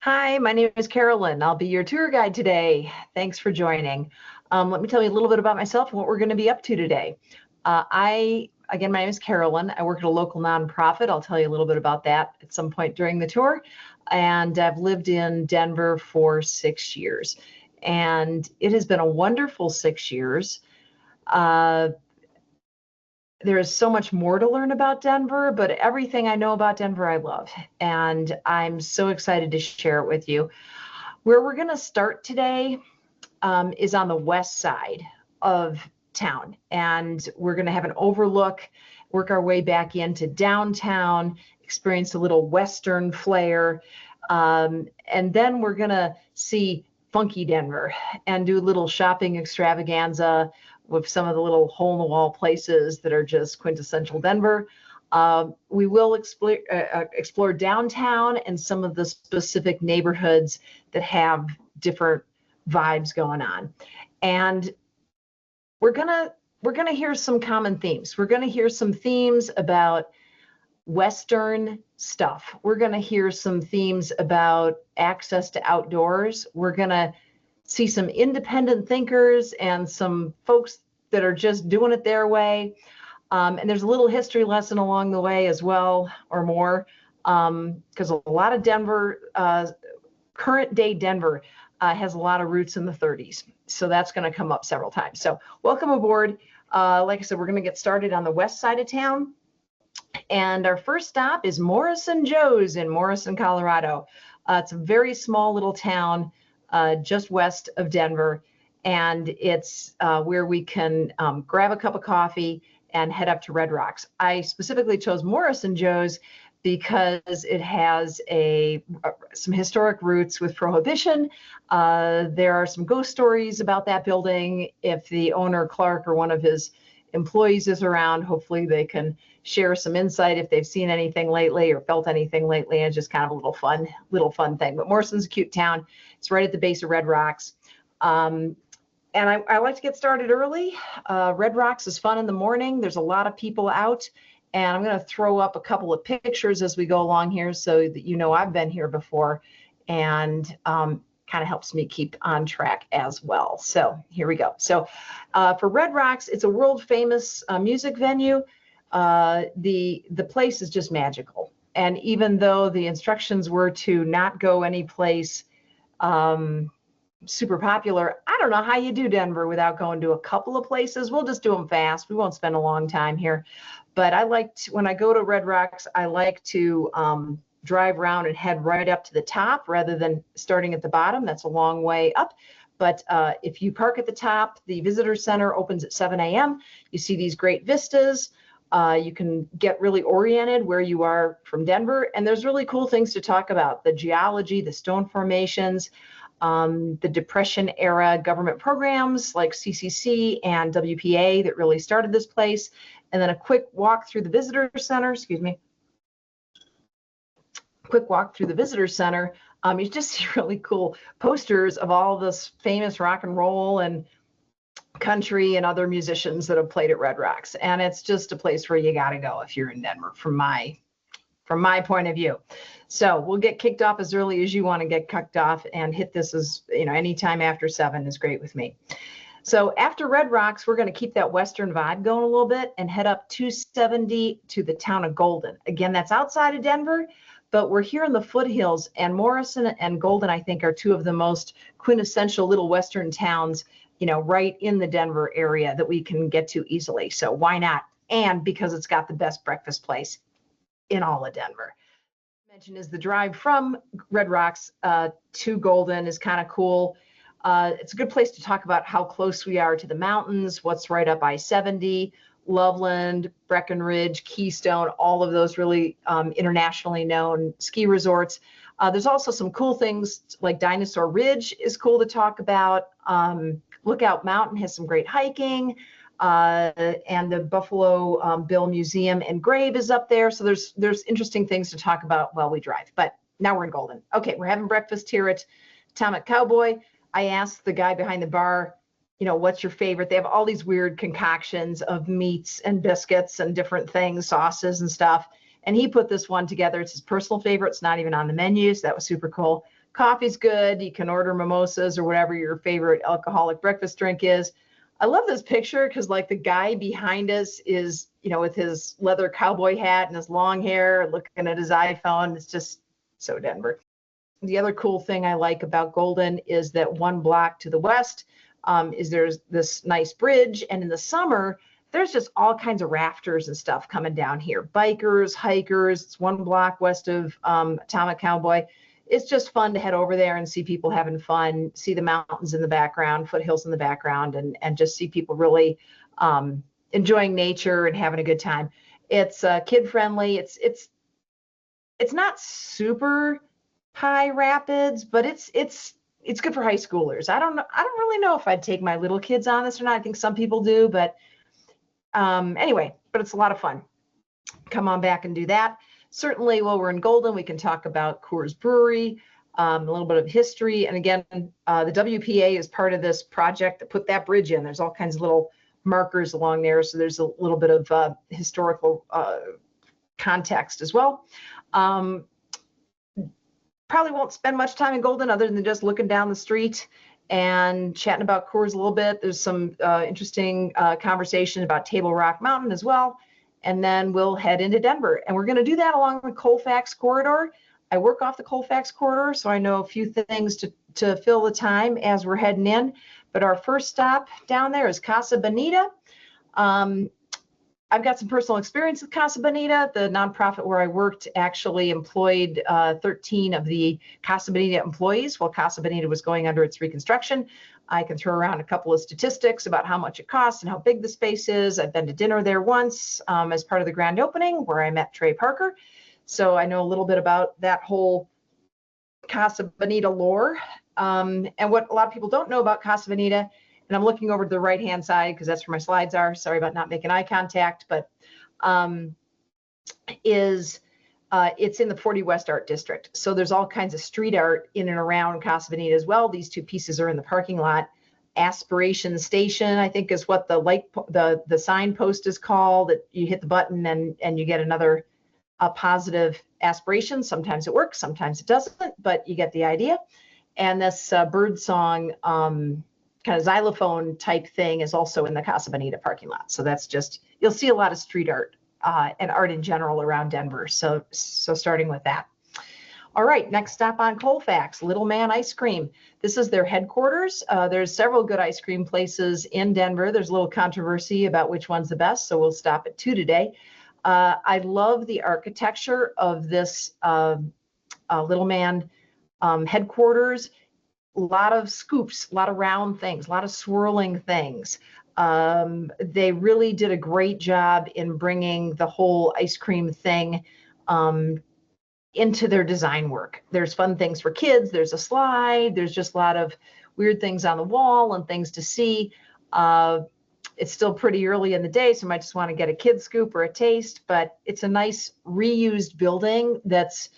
Hi, my name is Carolyn. I'll be your tour guide today. Thanks for joining. Let me tell you a little bit about myself and what we're going to be up to today. Again, my name is Carolyn. I work at a local nonprofit. I'll tell you a little bit about that at some point during the tour. And I've lived in Denver for 6 years. And it has been a wonderful 6 years. There is so much more to learn about Denver, but everything I know about Denver, I love. And I'm so excited to share it with you. Where we're going to start today is on the west side of town. And we're going to have an overlook, work our way back into downtown, experience a little Western flair. And then we're going to see funky Denver and do a little shopping extravaganza with some of the little hole-in-the-wall places that are just quintessential Denver. We will explore downtown and some of the specific neighborhoods that have different vibes going on. And we're gonna hear some common themes. We're gonna hear some themes about Western stuff. We're gonna hear some themes about access to outdoors. We're gonna see some independent thinkers and some folks that are just doing it their way. And there's a little history lesson along the way as well, or more, because a lot of Denver, current day Denver, has a lot of roots in the 30s. So that's going to come up several times. So welcome aboard. Like I said, we're going to get started on the west side of town. And our first stop is Morrison Joe's in Morrison, Colorado. It's a very small little town just west of Denver. And it's where we can grab a cup of coffee and head up to Red Rocks. I specifically chose Morrison Joe's because it has some historic roots with Prohibition. There are some ghost stories about that building. If the owner, Clark, or one of his employees is around, hopefully they can share some insight if they've seen anything lately or felt anything lately. It's just kind of a little fun thing. But Morrison's a cute town. It's right at the base of Red Rocks. And I like to get started early. Red Rocks is fun in the morning. There's a lot of people out. And I'm going to throw up a couple of pictures as we go along here so that you know I've been here before, and kind of helps me keep on track as well. So here we go. So for Red Rocks, it's a world famous music venue. The place is just magical. And even though the instructions were to not go any place super popular, I don't know how you do Denver without going to a couple of places. We'll just do them fast. We won't spend a long time here. But when I go to Red Rocks, I like to drive around and head right up to the top rather than starting at the bottom. That's a long way up. But if you park at the top, the visitor center opens at 7 a.m. You see these great vistas. You can get really oriented where you are from Denver. And there's really cool things to talk about: the geology, the stone formations, the Depression era government programs like CCC and WPA that really started this place. And then a quick walk through the visitor center, you just see really cool posters of all this famous rock and roll and country and other musicians that have played at Red Rocks. And it's just a place where you got to go if you're in Denver, from my point of view. So we'll get kicked off as early as you want to get kicked off, and hit this as, anytime after 7 is great with me. So after Red Rocks, we're going to keep that Western vibe going a little bit and head up 270 to the town of Golden. Again, that's outside of Denver, but we're here in the foothills, and Morrison and Golden, I think, are two of the most quintessential little Western towns, right in the Denver area that we can get to easily. So why not? And because it's got the best breakfast place in all of Denver. Mentioned is the drive from Red Rocks to Golden is kind of cool. It's a good place to talk about how close we are to the mountains, what's right up I-70, Loveland, Breckenridge, Keystone, all of those really internationally known ski resorts. There's also some cool things like Dinosaur Ridge is cool to talk about. Lookout Mountain has some great hiking. And the Buffalo Bill Museum and Grave is up there. So there's interesting things to talk about while we drive. But now we're in Golden. Okay, we're having breakfast here at Atomic Cowboy. I asked the guy behind the bar, what's your favorite? They have all these weird concoctions of meats and biscuits and different things, sauces and stuff. And he put this one together. It's his personal favorite. It's not even on the menu, so that was super cool. Coffee's good. You can order mimosas or whatever your favorite alcoholic breakfast drink is. I love this picture because like the guy behind us is, with his leather cowboy hat and his long hair looking at his iPhone. It's just so Denver. The other cool thing I like about Golden is that one block to the west is there's this nice bridge. And in the summer, there's just all kinds of rafters and stuff coming down here. Bikers, hikers. It's one block west of Atomic Cowboy. It's just fun to head over there and see people having fun, see the mountains in the background, foothills in the background, and just see people really enjoying nature and having a good time. It's kid friendly. It's not super high rapids, but it's good for high schoolers. I don't really know if I'd take my little kids on this or not. I think some people do, but anyway, but it's a lot of fun. Come on back and do that. Certainly, while we're in Golden, we can talk about Coors Brewery, a little bit of history. And again, the WPA is part of this project that put that bridge in. There's all kinds of little markers along there. So there's a little bit of historical context as well. Probably won't spend much time in Golden other than just looking down the street and chatting about Coors a little bit. There's some interesting conversation about Table Rock Mountain as well. And then we'll head into Denver. And we're going to do that along the Colfax corridor. I work off the Colfax corridor, so I know a few things to fill the time as we're heading in. But our first stop down there is Casa Bonita. I've got some personal experience with Casa Bonita. The nonprofit where I worked actually employed 13 of the Casa Bonita employees while Casa Bonita was going under its reconstruction. I can throw around a couple of statistics about how much it costs and how big the space is. I've been to dinner there once as part of the grand opening where I met Trey Parker. So I know a little bit about that whole Casa Bonita lore. And what a lot of people don't know about Casa Bonita, and I'm looking over to the right-hand side because that's where my slides are. Sorry about not making eye contact, but it's in the 40 West Art District. So there's all kinds of street art in and around Casa Bonita as well. These two pieces are in the parking lot. Aspiration Station, I think, is what the signpost is called. That you hit the button and you get another positive aspiration. Sometimes it works, sometimes it doesn't, but you get the idea. And this bird song kind of xylophone type thing is also in the Casa Bonita parking lot. So that's just, you'll see a lot of street art and art in general around Denver. So starting with that. All right, next stop on Colfax, Little Man Ice Cream. This is their headquarters. There's several good ice cream places in Denver. There's a little controversy about which one's the best, so we'll stop at two today. I love the architecture of this Little Man headquarters. A lot of scoops, a lot of round things, a lot of swirling things. They really did a great job in bringing the whole ice cream thing into their design work. There's fun things for kids. There's a slide. There's just a lot of weird things on the wall and things to see. It's still pretty early in the day, so you might just want to get a kid scoop or a taste, but it's a nice reused building that's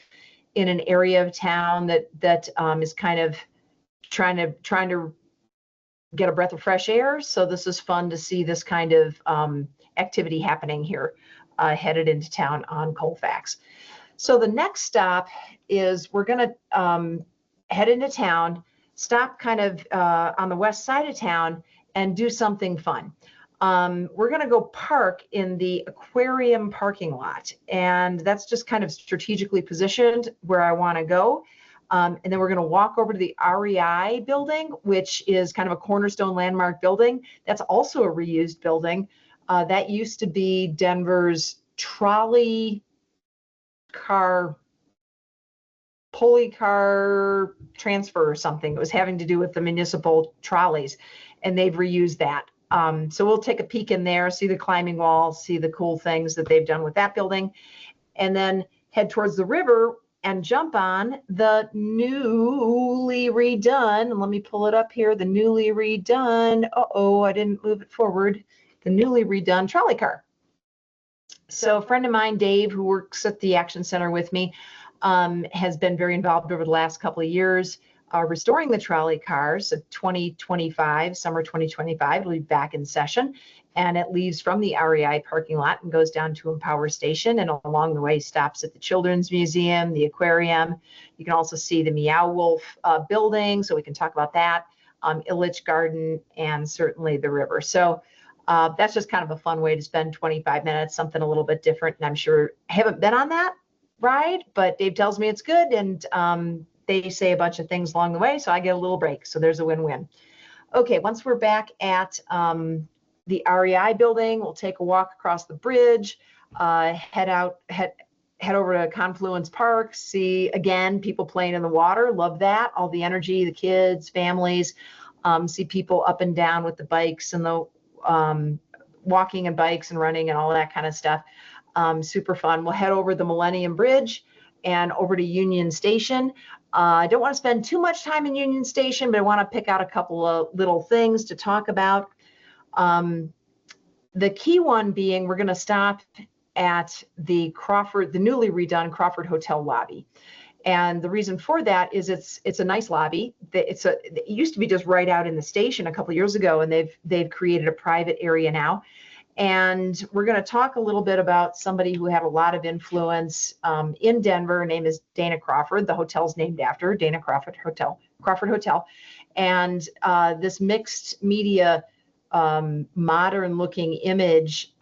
in an area of town that is kind of trying to get a breath of fresh air. So this is fun to see this kind of activity happening here, headed into town on Colfax. So the next stop is we're going to head into town, stop kind of on the west side of town and do something fun. We're going to go park in the aquarium parking lot, and that's just kind of strategically positioned where I want to go. And then we're going to walk over to the REI building, which is kind of a cornerstone landmark building. That's also a reused building. That used to be Denver's trolley car, pulley car transfer or something. It was having to do with the municipal trolleys, and they've reused that. So we'll take a peek in there, see the climbing wall, see the cool things that they've done with that building, and then head towards the river and jump on the newly redone, and let me pull it up here, the newly redone, I didn't move it forward, the newly redone trolley car. So a friend of mine, Dave, who works at the Action Center with me, has been very involved over the last couple of years. restoring the trolley cars of 2025, summer 2025. It'll be back in session, and it leaves from the REI parking lot and goes down to Empower Station, and along the way stops at the Children's Museum, the aquarium. You can also see the Meow Wolf building, so we can talk about that, Illich Garden, and certainly the river. So that's just kind of a fun way to spend 25 minutes, something a little bit different. And I'm sure I haven't been on that ride, but Dave tells me it's good, and they say a bunch of things along the way, so I get a little break. So there's a win-win. Okay, once we're back at the REI building, we'll take a walk across the bridge, head over to Confluence Park, see again people playing in the water. Love that, all the energy, the kids, families, see people up and down with the bikes and the walking and bikes and running and all that kind of stuff. Super fun. We'll head over the Millennium Bridge and over to Union Station. I don't want to spend too much time in Union Station, but I want to pick out a couple of little things to talk about. The key one being we're going to stop at the newly redone Crawford Hotel lobby. And the reason for that is it's a nice lobby. It used to be just right out in the station a couple of years ago, and they've created a private area now. And we're going to talk a little bit about somebody who had a lot of influence in Denver. Her name is Dana Crawford. The hotel's named after her, Dana Crawford Hotel. And this mixed media, modern-looking image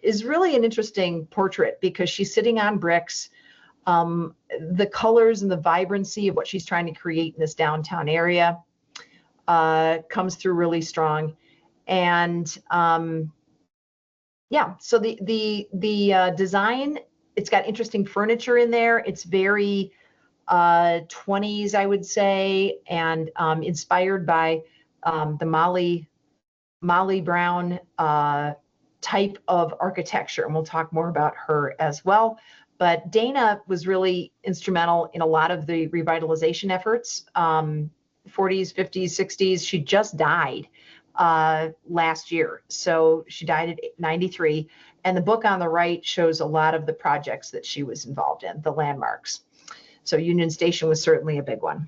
is really an interesting portrait because she's sitting on bricks. The colors and the vibrancy of what she's trying to create in this downtown area comes through really strong. And yeah, so the design, it's got interesting furniture in there. It's very 20s, I would say, and inspired by the Molly Brown type of architecture. And we'll talk more about her as well. But Dana was really instrumental in a lot of the revitalization efforts, 40s, 50s, 60s. She just died last year. So she died at 93. And the book on the right shows a lot of the projects that she was involved in, the landmarks. So Union Station was certainly a big one.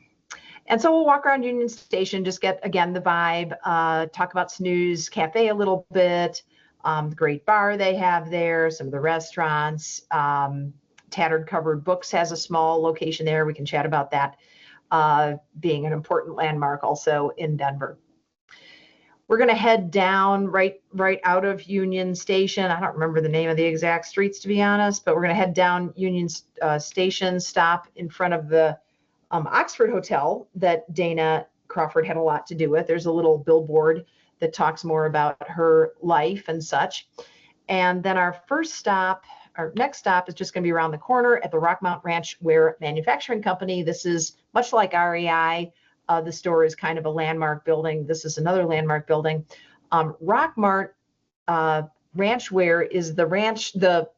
And so we'll walk around Union Station, just get, again, the vibe, talk about Snooze Cafe a little bit, the great bar they have there, some of the restaurants. Tattered Covered Books has a small location there. We can chat about that being an important landmark also in Denver. We're going to head down right out of Union Station. I don't remember the name of the exact streets, to be honest, but we're going to head down Union Station, stop in front of the Oxford Hotel that Dana Crawford had a lot to do with. There's a little billboard that talks more about her life and such. And then our next stop is just going to be around the corner at the Rockmount Ranch Ware Manufacturing Company. This is much like REI. The store is kind of a landmark building. This is another landmark building. Rockmart Ranchwear is the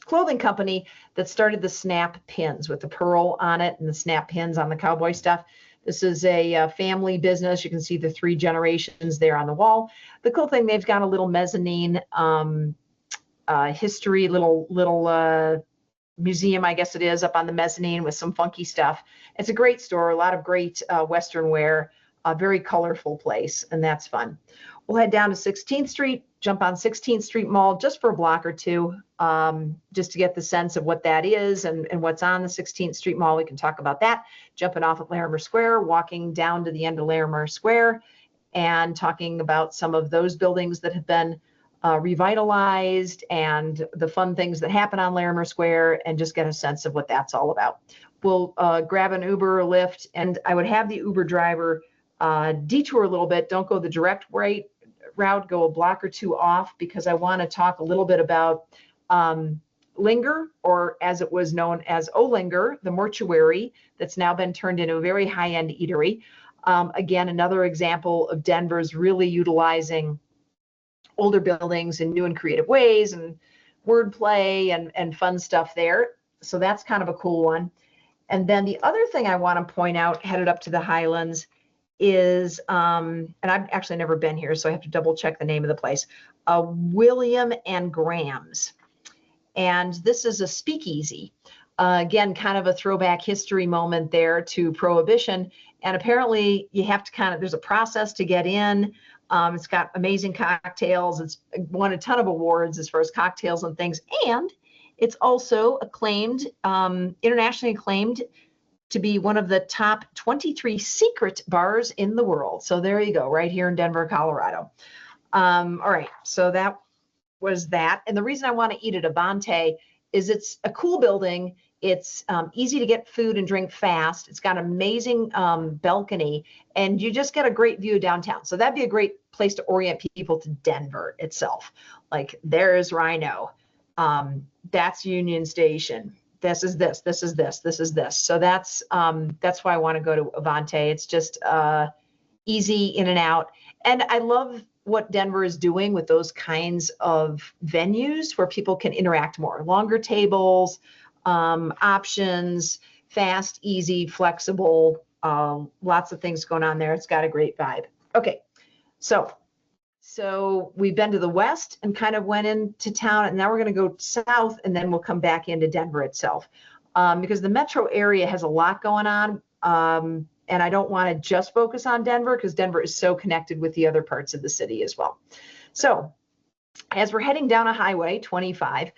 clothing company that started the snap pins with the pearl on it and the snap pins on the cowboy stuff. This is a family business. You can see the 3 generations there on the wall. The cool thing, they've got a little mezzanine history, little museum, I guess it is, up on the mezzanine with some funky stuff. It's a great store, a lot of great Western wear, a very colorful place, and that's fun. We'll head down to 16th Street, jump on 16th Street Mall just for a block or two, just to get the sense of what that is and what's on the 16th Street Mall. We can talk about that. Jumping off at Larimer Square, walking down to the end of Larimer Square, and talking about some of those buildings that have been revitalized and the fun things that happen on Larimer Square, and just get a sense of what that's all about. We'll grab an Uber or Lyft, and I would have the Uber driver detour a little bit. Don't go the direct route, go a block or two off, because I want to talk a little bit about Linger, or as it was known as Olinger, the mortuary that's now been turned into a very high-end eatery. Again, another example of Denver's really utilizing older buildings in new and creative ways, and wordplay and fun stuff there. So that's kind of a cool one. And then the other thing I want to point out, headed up to the Highlands, is, and I've actually never been here, so I have to double check the name of the place, William and Graham's. And this is a speakeasy. Again, kind of a throwback history moment there to Prohibition. And apparently you have to there's a process to get in. It's got amazing cocktails. It's won a ton of awards as far as cocktails and things. And it's also acclaimed, internationally acclaimed, to be one of the top 23 secret bars in the world. So there you go, right here in Denver, Colorado. All right, so that was that. And the reason I want to eat at Avante is it's a cool building. It's easy to get food and drink fast. It's got an amazing balcony, and you just get a great view of downtown. So that'd be a great place to orient people to Denver itself. Like, there's Rhino. That's Union Station. This is this, this is this, this is this. So that's why I want to go to Avante. It's just easy in and out. And I love what Denver is doing with those kinds of venues where people can interact more. Longer tables, options, fast, easy, flexible, lots of things going on there. It's got a great vibe. Okay, so we've been to the west and kind of went into town, and now we're going to go south, and then we'll come back into Denver itself, because the metro area has a lot going on, and I don't want to just focus on Denver because Denver is so connected with the other parts of the city as well. So as we're heading down a highway, 25,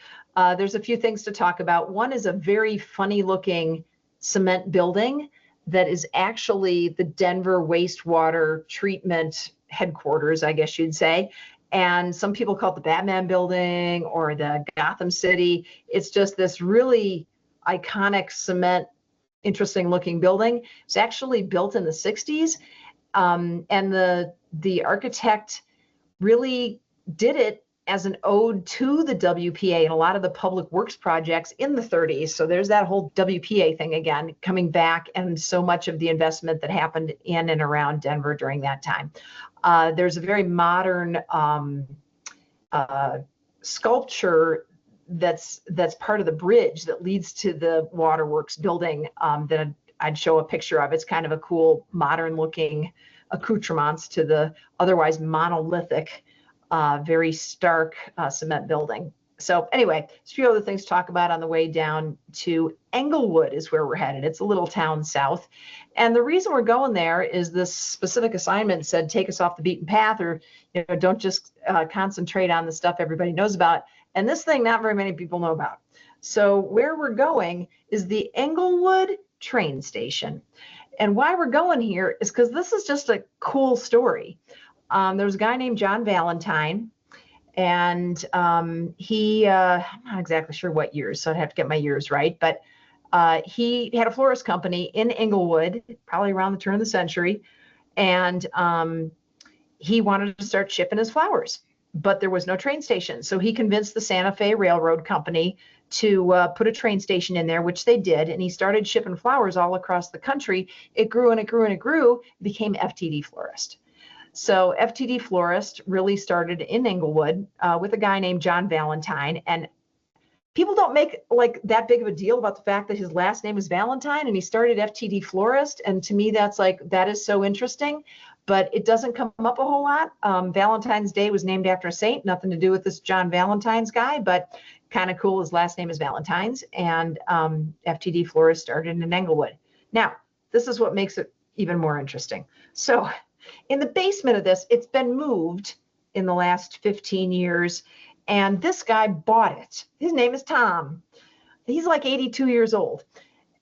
there's a few things to talk about. One is a very funny looking cement building that is actually the Denver wastewater treatment headquarters, I guess you'd say. And some people call it the Batman building or the Gotham City. It's just this really iconic cement, interesting looking building. It's actually built in the 60s. And the architect really did it as an ode to the WPA and a lot of the public works projects in the 30s. So there's that whole WPA thing again, coming back, and so much of the investment that happened in and around Denver during that time. There's a very modern sculpture that's part of the bridge that leads to the waterworks building that I'd show a picture of. It's kind of a cool modern looking accoutrements to the otherwise monolithic, very stark cement building. So anyway, there's a few other things to talk about on the way down to Englewood is where we're headed. It's a little town south. And the reason we're going there is this specific assignment said, take us off the beaten path, or don't just concentrate on the stuff everybody knows about. And this thing, not very many people know about. So where we're going is the Englewood train station. And why we're going here is because this is just a cool story. There's a guy named John Valentine, and he, I'm not exactly sure what years, so I'd have to get my years right, but he had a florist company in Englewood, probably around the turn of the century, and he wanted to start shipping his flowers, but there was no train station. So he convinced the Santa Fe Railroad Company to put a train station in there, which they did, and he started shipping flowers all across the country. It grew and it grew and it grew, became FTD Florist. So FTD Florist really started in Englewood with a guy named John Valentine, and people don't make like that big of a deal about the fact that his last name is Valentine and he started FTD Florist. And to me, that is so interesting, but it doesn't come up a whole lot. Valentine's Day was named after a saint, nothing to do with this John Valentine's guy, but kind of cool. His last name is Valentine's, and FTD Florist started in Englewood. Now, this is what makes it even more interesting. So in the basement of this, it's been moved in the last 15 years, and this guy bought it. His name is Tom. He's like 82 years old.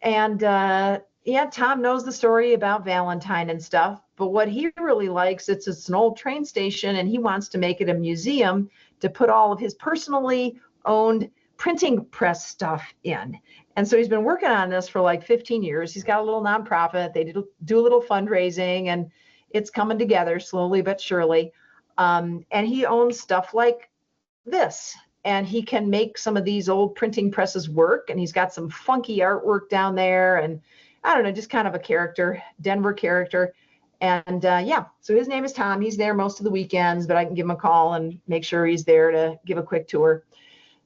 And yeah, Tom knows the story about Valentine and stuff, but what he really likes, it's an old train station, and he wants to make it a museum to put all of his personally owned printing press stuff in. And so he's been working on this for like 15 years. He's got a little nonprofit. They do a little fundraising, and it's coming together slowly but surely. And he owns stuff like this, and he can make some of these old printing presses work. And he's got some funky artwork down there, and I don't know, just kind of a character, Denver character. And yeah, so his name is Tom. He's there most of the weekends, but I can give him a call and make sure he's there to give a quick tour.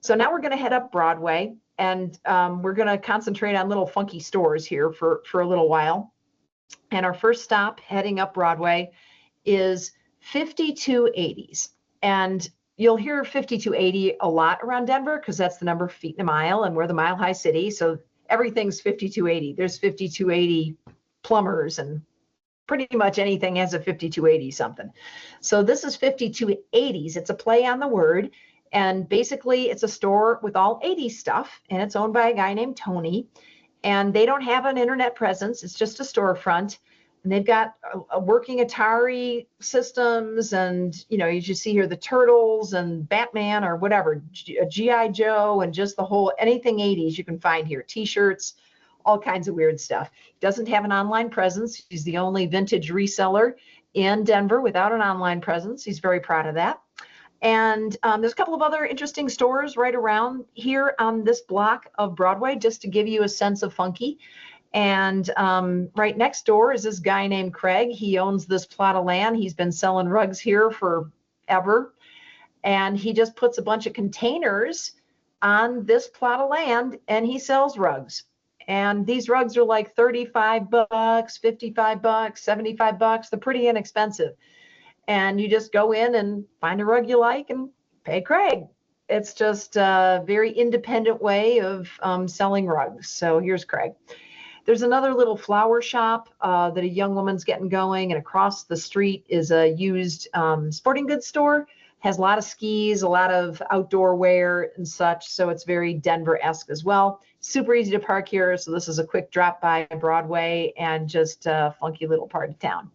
So now we're going to head up Broadway, and we're going to concentrate on little funky stores here for a little while. And our first stop heading up Broadway is 5280s. And you'll hear 5280 a lot around Denver because that's the number of feet in a mile, and we're the Mile High City. So everything's 5280. There's 5280 plumbers, and pretty much anything has a 5280 something. So this is 5280s. It's a play on the word. And basically, it's a store with all 80s stuff, and it's owned by a guy named Tony. And they don't have an internet presence. It's just a storefront. And they've got a working Atari systems, and you just see here the Turtles and Batman or whatever, G.I. Joe, and just the whole anything 80s you can find here, T-shirts, all kinds of weird stuff. Doesn't have an online presence. He's the only vintage reseller in Denver without an online presence. He's very proud of that. And there's a couple of other interesting stores right around here on this block of Broadway, just to give you a sense of funky. And right next door is this guy named Craig. He owns this plot of land. He's been selling rugs here forever. And he just puts a bunch of containers on this plot of land, and he sells rugs. And these rugs are like 35 bucks, 55 bucks, 75 bucks. They're pretty inexpensive. And you just go in and find a rug you like and pay Craig. It's just a very independent way of selling rugs. So here's Craig. There's another little flower shop that a young woman's getting going, and across the street is a used sporting goods store. Has a lot of skis, a lot of outdoor wear and such, so it's very Denver-esque as well. Super easy to park here, so this is a quick drop by Broadway and just a funky little part of town.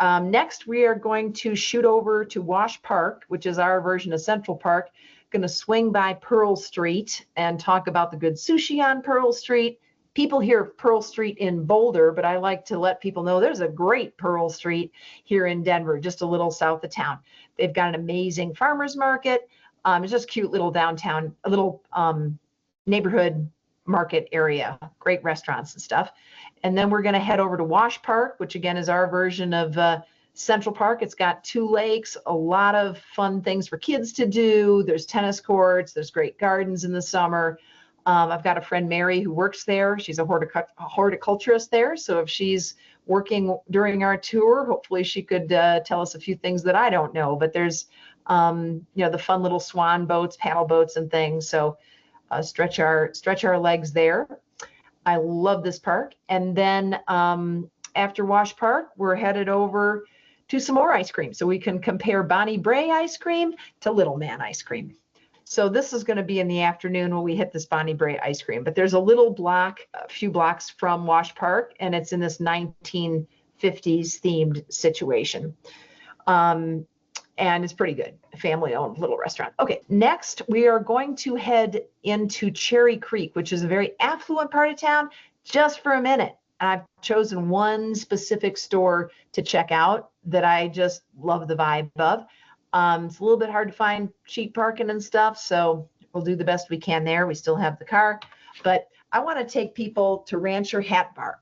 Next, we are going to shoot over to Wash Park, which is our version of Central Park. Going to swing by Pearl Street and talk about the good sushi on Pearl Street. People hear of Pearl Street in Boulder, but I like to let people know there's a great Pearl Street here in Denver, just a little south of town. They've got an amazing farmers market. It's just cute little downtown, a little neighborhood market area, great restaurants and stuff. And then we're going to head over to Wash Park, which again is our version of Central Park. It's got 2 lakes, a lot of fun things for kids to do. There's tennis courts, there's great gardens in the summer. I've got a friend, Mary, who works there. She's a horticulturist there. So if she's working during our tour, hopefully she could tell us a few things that I don't know. But there's, the fun little swan boats, paddle boats and things. So stretch our legs there. I love this park. And then after Wash Park, we're headed over to some more ice cream. So we can compare Bonnie Bray ice cream to Little Man ice cream. So this is going to be in the afternoon when we hit this Bonnie Bray ice cream. But there's a little block, a few blocks from Wash Park, and it's in this 1950s themed situation. And it's pretty good. A family-owned little restaurant. Okay, next we are going to head into Cherry Creek, which is a very affluent part of town, just for a minute. I've chosen one specific store to check out that I just love the vibe of. It's a little bit hard to find cheap parking and stuff, so we'll do the best we can there. We still have the car, but I want to take people to Rancher Hat Bar.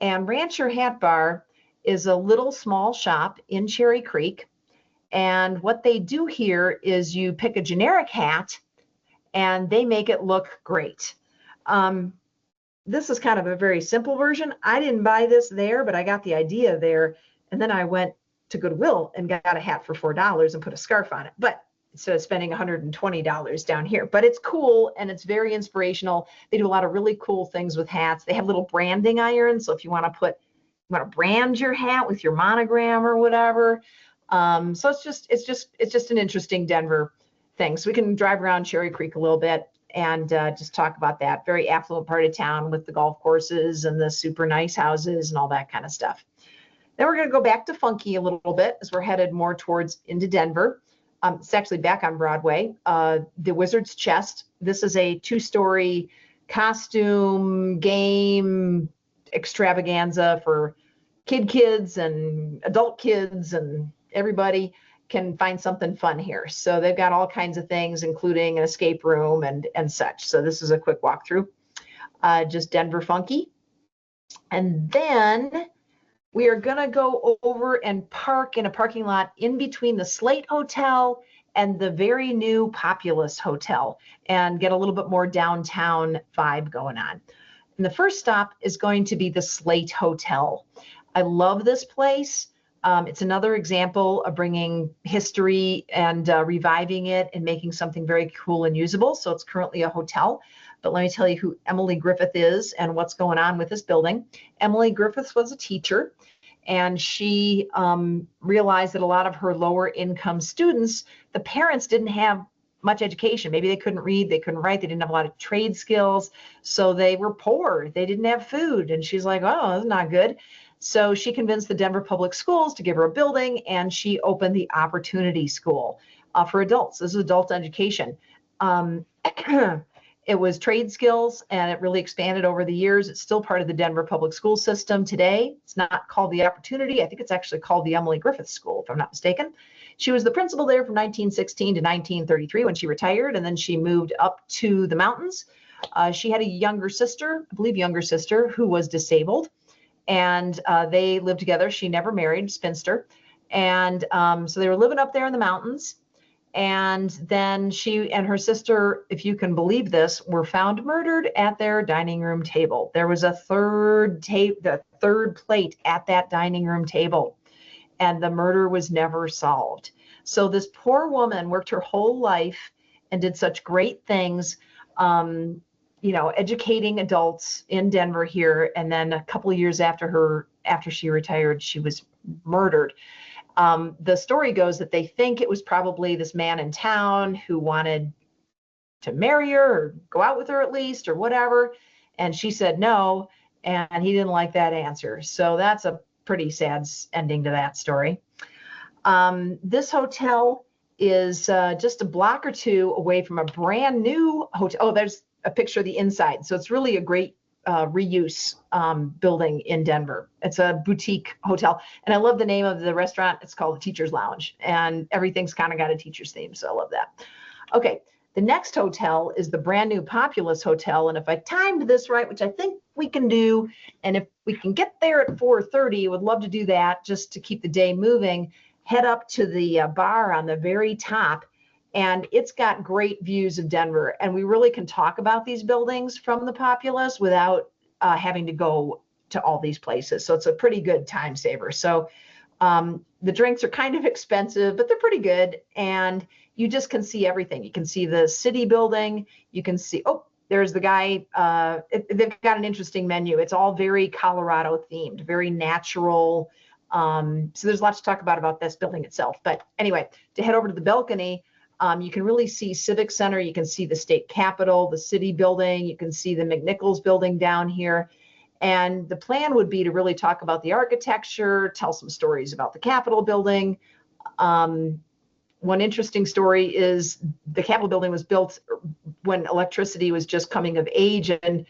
And Rancher Hat Bar is a little small shop in Cherry Creek. And what they do here is you pick a generic hat and they make it look great. This is kind of a very simple version. I didn't buy this there, but I got the idea there. And then I went to Goodwill and got a hat for $4 and put a scarf on it. But instead of spending $120 down here, but it's cool and it's very inspirational. They do a lot of really cool things with hats. They have little branding irons. So if you want to brand your hat with your monogram or whatever. So it's just an interesting Denver thing. So we can drive around Cherry Creek a little bit and just talk about that. Very affluent part of town with the golf courses and the super nice houses and all that kind of stuff. Then we're going to go back to funky a little bit as we're headed more towards into Denver. It's actually back on Broadway. The Wizard's Chest. This is a 2-story costume game extravaganza for kids and adult kids, and everybody can find something fun here. So they've got all kinds of things, including an escape room and such. So this is a quick walkthrough, just Denver funky. And then we are going to go over and park in a parking lot in between the Slate Hotel and the very new Populous Hotel and get a little bit more downtown vibe going on. And the first stop is going to be the Slate Hotel. I love this place. It's another example of bringing history and reviving it and making something very cool and usable. So it's currently a hotel. but let me tell you who Emily Griffith is and what's going on with this building. Emily Griffith was a teacher, and she realized that a lot of her lower income students, the parents didn't have much education. Maybe they couldn't read, they couldn't write, they didn't have a lot of trade skills, so they were poor, they didn't have food. And she's like, oh, that's not good. So she convinced the Denver Public Schools to give her a building, and she opened the Opportunity School for adults. This is adult education. It was trade skills, and it really expanded over the years. It's still part of the Denver public school system today. It's not called the Opportunity. I think it's actually called the Emily Griffith School, if I'm not mistaken. She was the principal there from 1916 to 1933 when she retired, and then she moved up to the mountains. She had a younger sister, I believe younger sister, who was disabled, and they lived together. She never married, spinster. And so they were living up there in the mountains. And then she and her sister, if you can believe this, were found murdered at their dining room table. There was the third plate at that dining room table, and the murder was never solved. So this poor woman worked her whole life and did such great things, educating adults in Denver here. And then a couple of years after she retired, she was murdered. The story goes that they think it was probably this man in town who wanted to marry her or go out with her at least or whatever. And she said no, and he didn't like that answer. So that's a pretty sad ending to that story. This hotel is just a block or two away from a brand new hotel. Oh, there's a picture of the inside. So it's really a great reuse building in Denver. It's a boutique hotel, and I love the name of the restaurant. It's called the Teacher's Lounge, and everything's kind of got a teacher's theme, so I love that. Okay, the next hotel is the brand new Populous Hotel, and if I timed this right, which I think we can do, and if we can get there at 4:30, would love to do that just to keep the day moving. Head up to the bar on the very top, and it's got great views of Denver. And we really can talk about these buildings from the Populous without having to go to all these places. So it's a pretty good time saver. So the drinks are kind of expensive, but they're pretty good. And you just can see everything. You can see the city building. You can see, oh, there's the guy. They've got an interesting menu. It's all very Colorado themed, very natural. So there's lots to talk about this building itself. But anyway, to head over to the balcony, you can really see Civic Center. You can see the state capitol, the city building. You can see the McNichols building down here. And the plan would be to really talk about the architecture, tell some stories about the Capitol building. One interesting story is the Capitol building was built when electricity was just coming of age, and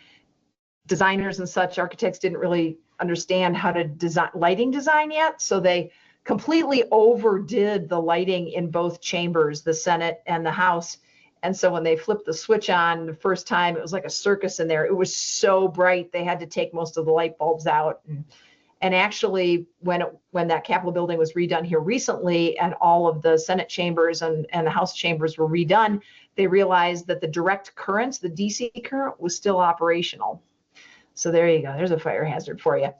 designers and such, architects didn't really understand how to design lighting design yet. So they completely overdid the lighting in both chambers, the Senate and the House. And so when they flipped the switch on the first time, it was like a circus in there. It was so bright, they had to take most of the light bulbs out. And actually, when that Capitol building was redone here recently, and all of the Senate chambers and the House chambers were redone, they realized that the direct current, the DC current, was still operational. So there you go. There's a fire hazard for you.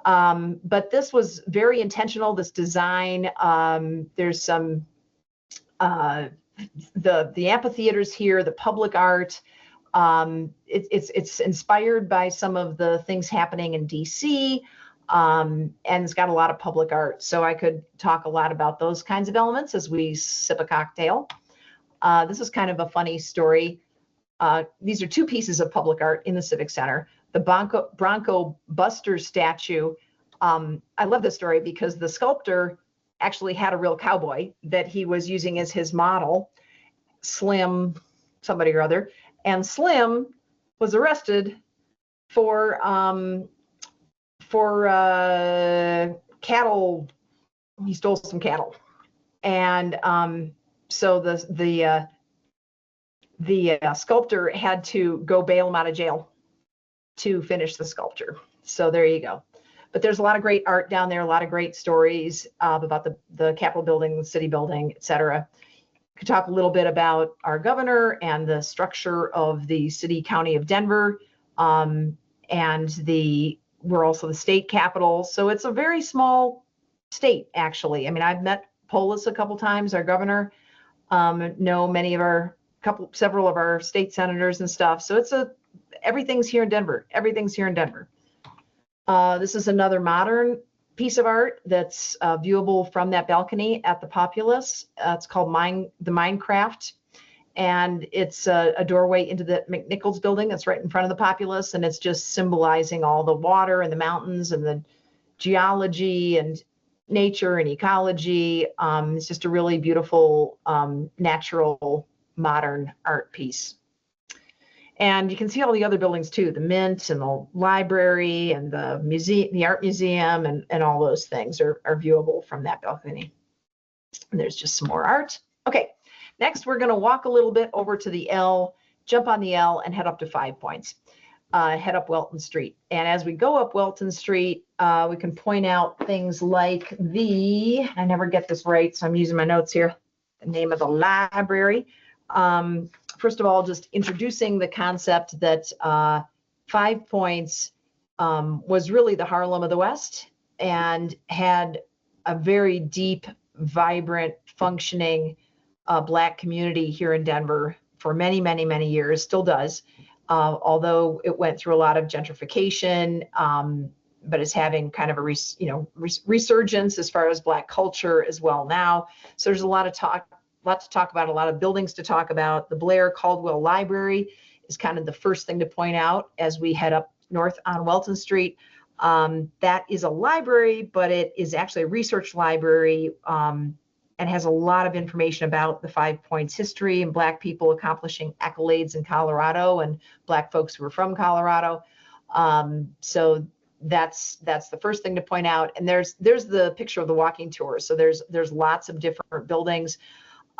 But this was very intentional, this design. There's some, the amphitheaters here, the public art. It's inspired by some of the things happening in DC, and it's got a lot of public art. So I could talk a lot about those kinds of elements as we sip a cocktail. This is kind of a funny story. These are two pieces of public art in the Civic Center. The Bronco Buster statue. I love this story because the sculptor actually had a real cowboy that he was using as his model, Slim, somebody or other. And Slim was arrested for cattle. He stole some cattle, and so the sculptor had to go bail him out of jail to finish the sculpture. So there you go. But there's a lot of great art down there, a lot of great stories about the Capitol building, the city building, et cetera. Could talk a little bit about our governor and the structure of the city county of Denver, and we're also the state capital. So it's a very small state, actually. I mean, I've met Polis a couple times, our governor, know several of our state senators and stuff. So everything's here in Denver. Everything's here in Denver. This is another modern piece of art that's viewable from that balcony at the Populous. It's called the Minecraft, and it's a doorway into the McNichols building that's right in front of the Populous, and it's just symbolizing all the water and the mountains and the geology and nature and ecology. It's just a really beautiful, natural, modern art piece. And you can see all the other buildings too, the Mint and the library and the museum, the art museum, and all those things are viewable from that balcony. And there's just some more art. Okay, next we're gonna walk a little bit over to the L, jump on the L and head up to 5 Points. Head up Welton Street. And as we go up Welton Street, we can point out things like I never get this right, so I'm using my notes here, the name of the library. First of all, just introducing the concept that 5 Points was really the Harlem of the West and had a very deep, vibrant, functioning Black community here in Denver for many, many, many years, still does. Although it went through a lot of gentrification, but is having kind of a resurgence as far as Black culture as well now. So there's a lot to talk about, a lot of buildings to talk about. The Blair Caldwell Library is kind of the first thing to point out as we head up north on Welton Street. That is a library, but it is actually a research library, and has a lot of information about the 5 Points history and Black people accomplishing accolades in Colorado and Black folks who are from Colorado. So that's the first thing to point out. And there's the picture of the walking tour. So there's lots of different buildings.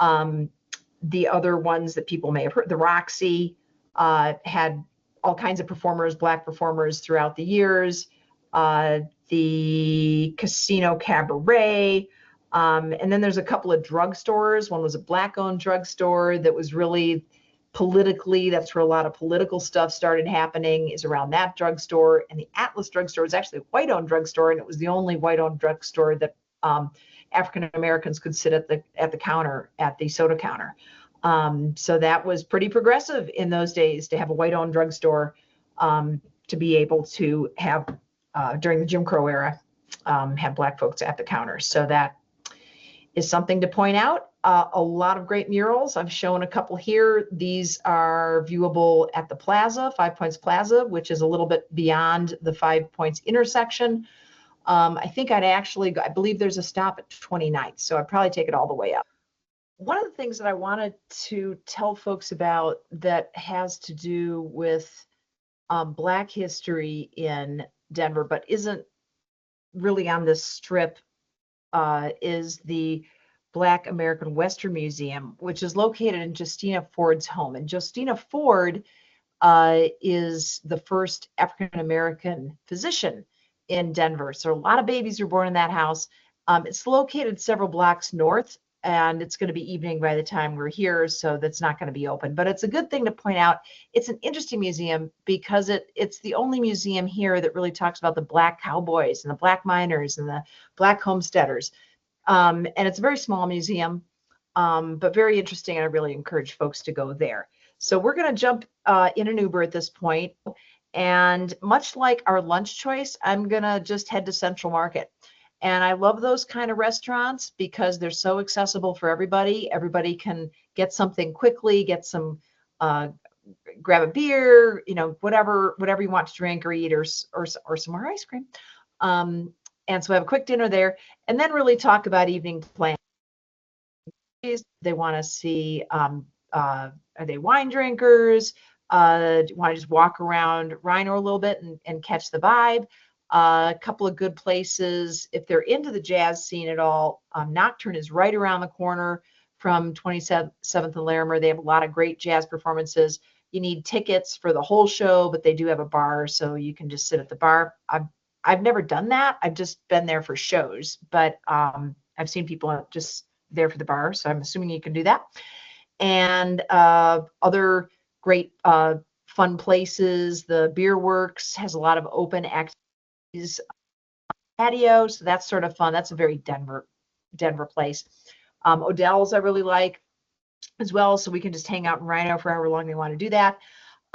The other ones that people may have heard, the Roxy had all kinds of performers, Black performers throughout the years. The Casino Cabaret. And then there's a couple of drugstores. One was a Black-owned drugstore that was really politically, that's where a lot of political stuff started happening, is around that drugstore. And the Atlas drugstore was actually a white-owned drugstore, and it was the only white-owned drugstore that African Americans could sit at the counter, at the soda counter. So that was pretty progressive in those days to have a white-owned drugstore, to be able to have, during the Jim Crow era, have Black folks at the counter. So that is something to point out. A lot of great murals. I've shown a couple here. These are viewable at the Plaza, 5 Points Plaza, which is a little bit beyond the 5 Points intersection. I think I believe there's a stop at 29th, so I'd probably take it all the way up. One of the things that I wanted to tell folks about that has to do with Black history in Denver, but isn't really on this strip, is the Black American Western Museum, which is located in Justina Ford's home. And Justina Ford is the first African American physician in Denver. So a lot of babies were born in that house. It's located several blocks north, and it's going to be evening by the time we're here, so that's not going to be open. But it's a good thing to point out. It's an interesting museum because it's the only museum here that really talks about the Black cowboys and the Black miners and the Black homesteaders. And it's a very small museum, but very interesting, and I really encourage folks to go there. So we're going to jump in an Uber at this point, and much like our lunch choice, I'm going to just head to Central Market. And I love those kind of restaurants because they're so accessible for everybody. Everybody can get something quickly, get some, grab a beer, whatever you want to drink or eat, or some more ice cream. And so have a quick dinner there, and then really talk about evening plans. They want to see, are they wine drinkers? Do you want to just walk around Rhino a little bit and catch the vibe? A couple of good places, if they're into the jazz scene at all, Nocturne is right around the corner from 27th and Larimer. They have a lot of great jazz performances. You need tickets for the whole show, but they do have a bar, so you can just sit at the bar. I've never done that. I've just been there for shows, but I've seen people just there for the bar, so I'm assuming you can do that. And other great fun places, the Beer Works has a lot of open activities, patio, so that's sort of fun. That's a very Denver place. Odell's I really like as well, so we can just hang out in Rhino for however long they want to do that.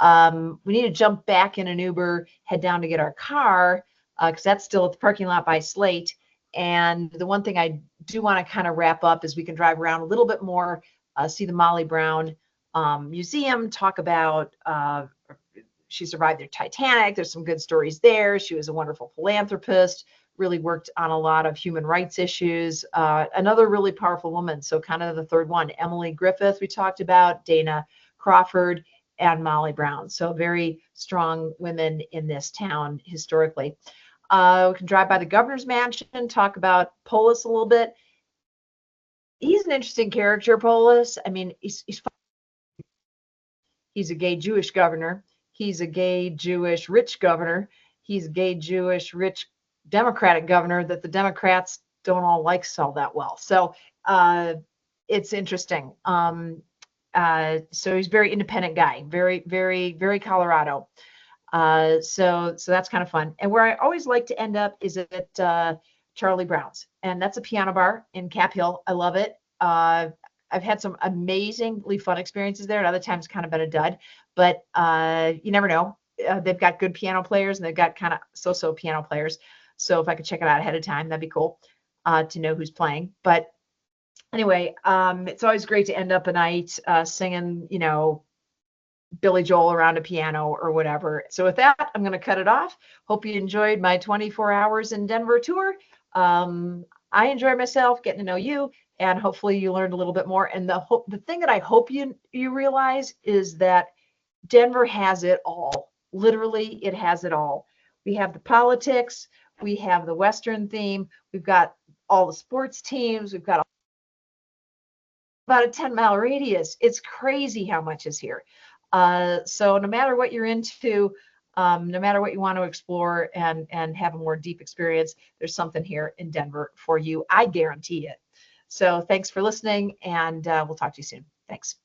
We need to jump back in an Uber, head down to get our car, because that's still at the parking lot by Slate. And the one thing I do want to kind of wrap up is we can drive around a little bit more, see the Molly Brown Museum, talk about she survived the Titanic. There's some good stories there. She was a wonderful philanthropist, really worked on a lot of human rights issues. Another really powerful woman. So kind of the third one, Emily Griffith, we talked about, Dana Crawford, and Molly Brown. So very strong women in this town historically. We can drive by the governor's mansion, talk about Polis a little bit. He's an interesting character, Polis. I mean, he's a gay Jewish governor. He's a gay Jewish rich governor. He's a gay Jewish rich Democratic governor that the Democrats don't all like so that well. So it's interesting. So he's a very independent guy, very, very, very Colorado. So that's kind of fun. And where I always like to end up is at Charlie Brown's, and that's a piano bar in Cap Hill. I love it. I've had some amazingly fun experiences there, and other times kind of been a dud, but you never know. They've got good piano players, and they've got kind of so-so piano players. So if I could check it out ahead of time, that'd be cool to know who's playing. But anyway, it's always great to end up a night singing, Billy Joel around a piano or whatever. So with that, I'm going to cut it off. Hope you enjoyed my 24 hours in Denver tour. I enjoyed myself getting to know you, and hopefully you learned a little bit more. And the thing that I hope you realize is that Denver has it all. Literally, it has it all. We have the politics. We have the Western theme. We've got all the sports teams. We've got about a 10-mile radius. It's crazy how much is here. So no matter what you're into, no matter what you want to explore and have a more deep experience, there's something here in Denver for you. I guarantee it. So thanks for listening, and we'll talk to you soon. Thanks.